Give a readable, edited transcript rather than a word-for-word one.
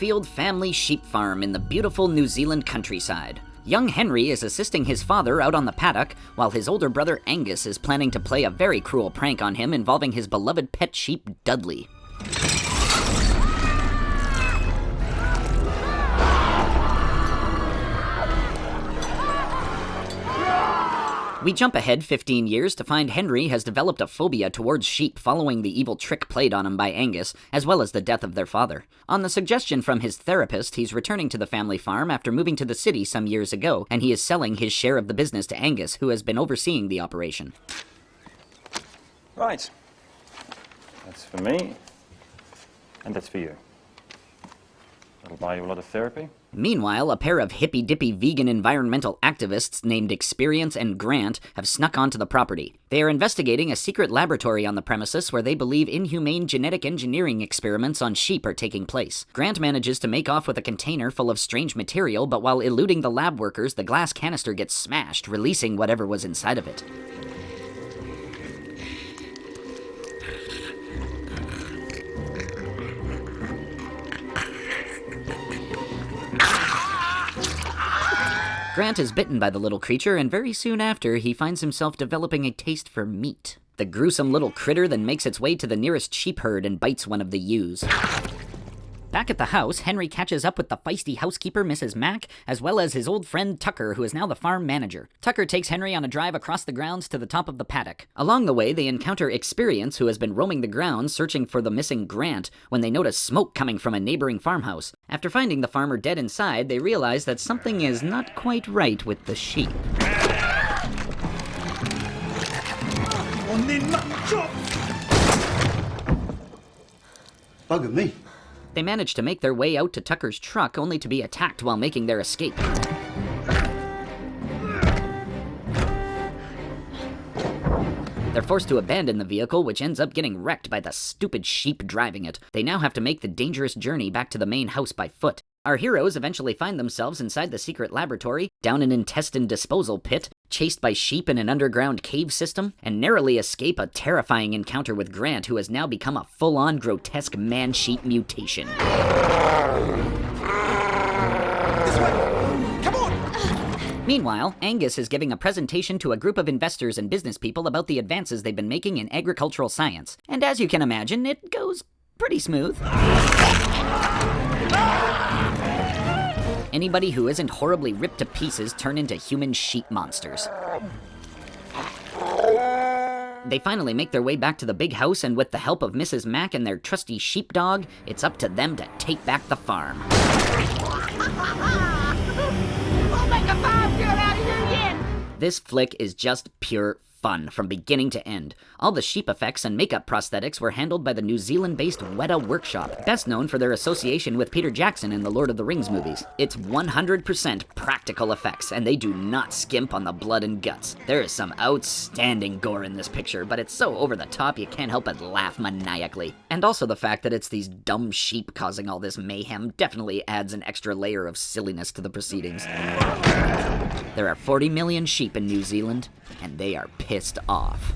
open-field family sheep farm in the beautiful New Zealand countryside. Young Henry is assisting his father out on the paddock, while his older brother Angus is planning to play a very cruel prank on him involving his beloved pet sheep, Dudley. We jump ahead 15 years to find Henry has developed a phobia towards sheep following the evil trick played on him by Angus, as well as the death of their father. On the suggestion from his therapist, he's returning to the family farm after moving to the city some years ago, and he is selling his share of the business to Angus, who has been overseeing the operation. Right. That's for me, and that's for you. That'll buy you a lot of therapy. Meanwhile, a pair of hippy-dippy vegan environmental activists named Experience and Grant have snuck onto the property. They are investigating a secret laboratory on the premises where they believe inhumane genetic engineering experiments on sheep are taking place. Grant manages to make off with a container full of strange material, but while eluding the lab workers, the glass canister gets smashed, releasing whatever was inside of it. Grant is bitten by the little creature, and very soon after, he finds himself developing a taste for meat. The gruesome little critter then makes its way to the nearest sheep herd and bites one of the ewes. Back at the house, Henry catches up with the feisty housekeeper, Mrs. Mack, as well as his old friend Tucker, who is now the farm manager. Tucker takes Henry on a drive across the grounds to the top of the paddock. Along the way, they encounter Experience, who has been roaming the grounds searching for the missing Grant, when they notice smoke coming from a neighboring farmhouse. After finding the farmer dead inside, they realize that something is not quite right with the sheep. Bugger me. They manage to make their way out to Tucker's truck, only to be attacked while making their escape. They're forced to abandon the vehicle, which ends up getting wrecked by the stupid sheep driving it. They now have to make the dangerous journey back to the main house by foot. Our heroes eventually find themselves inside the secret laboratory, down an intestine disposal pit, chased by sheep in an underground cave system, and narrowly escape a terrifying encounter with Grant, who has now become a full-on grotesque man-sheep mutation. This way! Come on! Meanwhile, Angus is giving a presentation to a group of investors and business people about the advances they've been making in agricultural science. And as you can imagine, it goes pretty smooth. Anybody who isn't horribly ripped to pieces turn into human sheep monsters. They finally make their way back to the big house, and with the help of Mrs. Mack and their trusty sheepdog, it's up to them to take back the farm. We'll make a farm girl out of you yet! This flick is just pure fun from beginning to end. All the sheep effects and makeup prosthetics were handled by the New Zealand-based Weta Workshop, best known for their association with Peter Jackson in the Lord of the Rings movies. It's 100% practical effects, and they do not skimp on the blood and guts. There is some outstanding gore in this picture, but it's so over the top you can't help but laugh maniacally. And also the fact that it's these dumb sheep causing all this mayhem definitely adds an extra layer of silliness to the proceedings. There are 40 million sheep in New Zealand, and they are pissed off.